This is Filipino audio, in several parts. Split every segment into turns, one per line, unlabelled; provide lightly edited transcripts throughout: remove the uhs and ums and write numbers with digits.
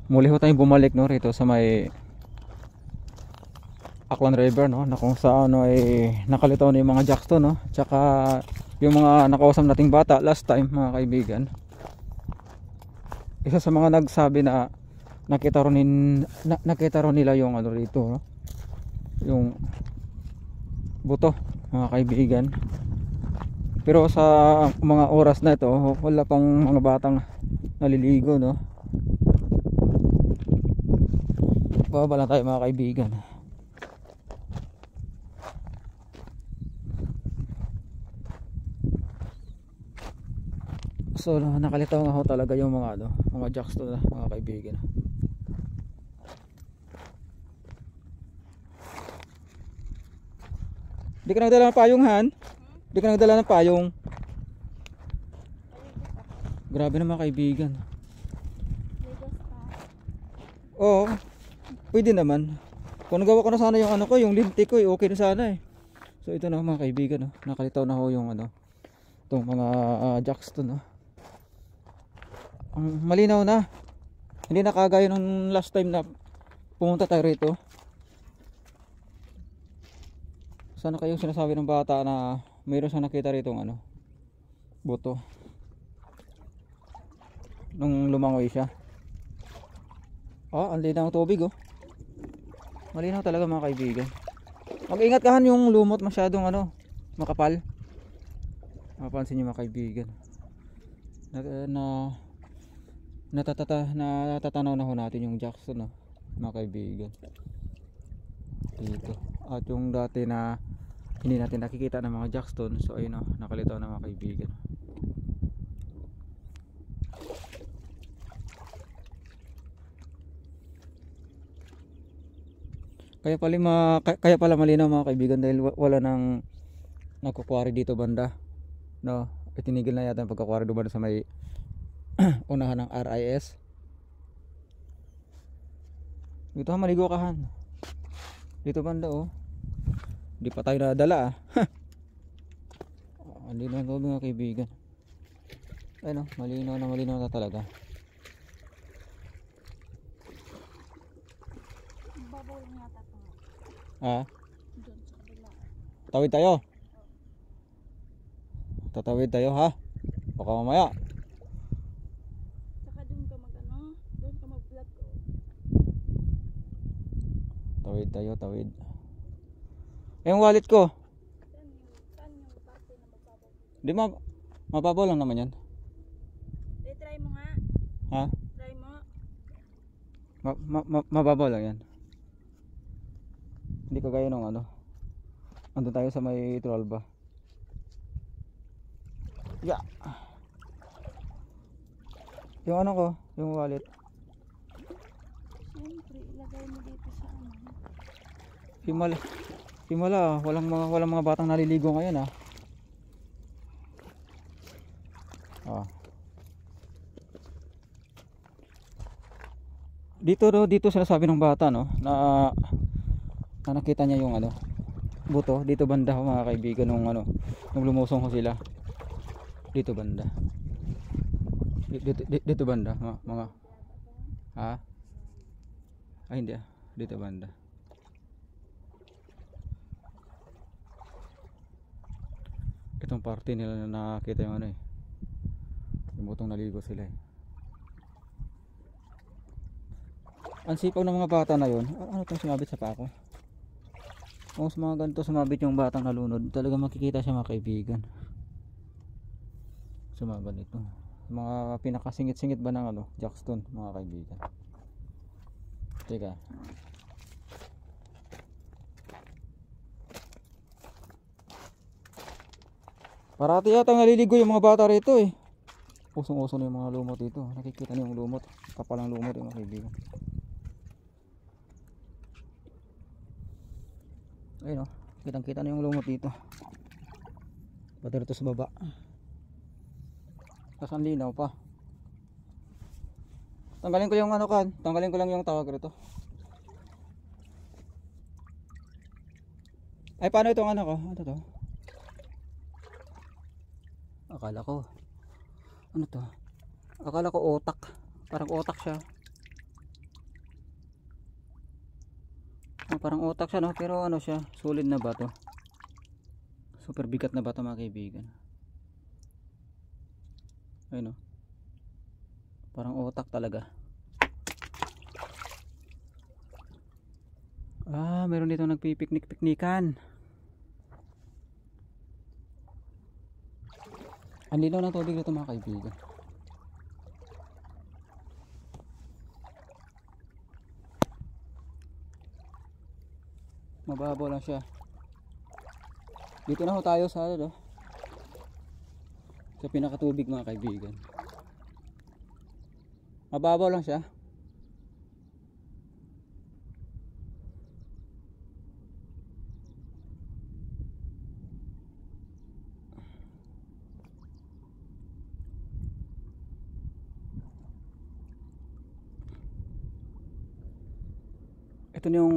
Muli ho tayong bumalik no rito sa may Aklan River no, na kung saan no ay nakalitaw na yung mga jackstone no, tsaka yung mga nakausap nating bata last time mga kaibigan. Isa sa mga nagsabi na nakita ron nila yung ano rito no, yung buto mga kaibigan. Pero sa mga oras na ito wala pang mga batang naliligo no. Baba lang tayo mga kaibigan. So nakalitaw nga ho talaga yung mga ano, mga jackstone na mga kaibigan. Di ka nagdala ng payong, Han? Di ka nagdala ng payong? Grabe na mga kaibigan. Oo, pwede naman. Kung nagawa ko na sana yung ano ko, yung linti ko, okay na sana eh. So ito na mga kaibigan, no? Nakalitaw na ho yung ano, itong mga jackstone no? Ang malinaw na. Hindi na kagaya nung last time na pumunta tayo rito. Sana kayong sinasabi ng bata na mayroon siyang nakita rito ng ano, buto nung lumangoy siya. Ang linaw ng tubig oh. Malinaw talaga mga kaibigan. Mag-ingat kahan yung lumot masyadong ano, makapal. Mapansin niyo mga kaibigan. Natatanaw na ho natin yung jackstone no, mga kaibigan. Dito. At yung dati na hindi natin nakikita ng mga jackstone, so ayun nakalitaw na mga kaibigan. Kaya pala malinaw mga kaibigan dahil wala nang nagkukwari dito banda no. Itinigil na yata ang pagkukwari doon sa may unahan ng RIS. Dito ha, maligo ka Han. Dito banda oh. Di pa tayo nadala hindi na ito mga kaibigan. Ayun malinaw na talaga.
Babaw lang yata ito. Doon sa kabila.
Tawid tayo. Tatawid tayo ha. Baka mamaya.
Saka doon ka doon ka mag-vlog ko.
Tawid. Yung wallet ko.
Saan yung parte na magbabaw?
Di mababaw lang naman yan.
Try mo nga.
Ha?
Try mo.
Mababaw lang yan. Hindi kagaya nung ano. Andun tayo sa may Trolba. Yeah. Yung ano ko, yung wallet.
Siyempre, ilagay mo dito sa ano.
Himala, walang mga batang naliligo ngayon ah. Dito sinasabi ng bata no na nakita niya yung ano, buto dito banda ho mga kaibigan nung ano, nung lumusong ho sila. Dito banda. Dito banda mga hindi dito banda. Itong parte nila na nakita yung ano eh, yung butong naligo sila eh. Ang sipaw ng mga bata na yun. Ano itong sumabit sa pako? Kung sa mga ganito sumabit yung batang nalunod, talaga makikita siya mga kaibigan. Sumaba nito. Mga pinakasingit-singit ba ng ano, jackstone mga kaibigan. Teka. Parati yata naliligo yung mga bata rito eh. Usong-uso na yung mga lumot dito. Nakikita niyo yung lumot. Kapal ang lumot yung mga kaibigan. Ayun o. Kitang-kita na yung lumot dito. Pati rito sa baba. Tapos ang linaw pa. Tanggalin ko yung ano kan. Tanggalin ko lang yung tawag rito. Ay paano itong ano ko? Ano to? Akala ko ano to? Akala ko otak. Parang otak siya. Parang utak siya no, pero ano siya, solid na bato. Super bigat na bato mga kaibigan. Ayun no. Parang utak talaga. Meron dito nagpipiknik-piknikan. Ang linaw ng tubig dito mga kaibigan. Mababaw lang siya. Dito na ho tayo sa ano, sa pinakatubig mga kaibigan. Mababaw lang siya. Ito na yung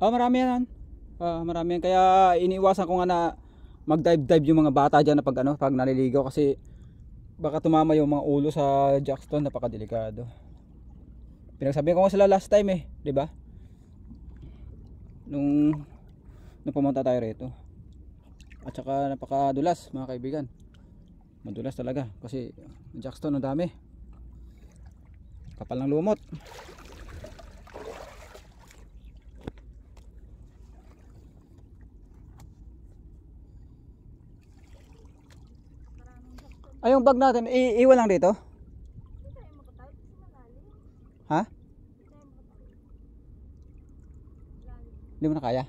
marami yan. Marami yan. Kaya iniiwasan ko nga na mag-dive yung mga bata dyan na pag naliligaw kasi baka tumama yung mga ulo sa jackstone, napakadelikado. Pinagsabihan ko nga sila last time eh, di ba? Nung pumunta tayo rito. At saka napakadulas mga kaibigan. Madulas talaga kasi jackstone ang dami. Kapal ng lumot. Ay, yung bag natin, iwan lang dito? Ha? Hindi mo na kaya?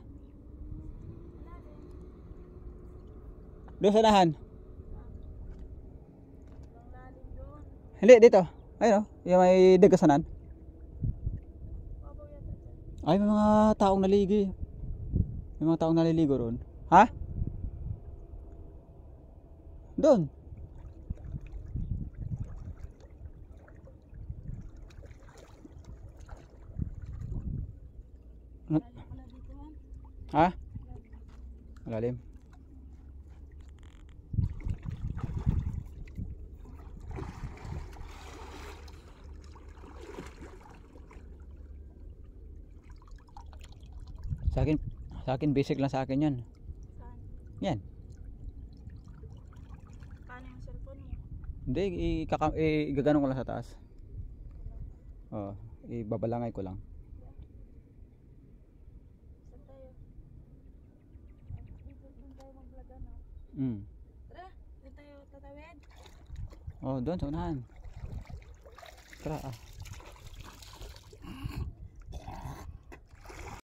Doon sa dahan? Hindi, dito. Ayun o, yung may dagasanan. Ay, may mga taong naligi. May mga taong naliligo roon. Ha? Doon. Ha? Malalim. Sa akin basic lang sa akin 'yan. Yan.
Paano yung cellphone mo?
Hindi, igaganon ko lang sa taas. Oh, ibabalangay ko lang.
Saan tayo? Doon tayo mag-vlog ano? Tara, doon tayo tatawid.
Oh, doon sa unahan. Tara ah.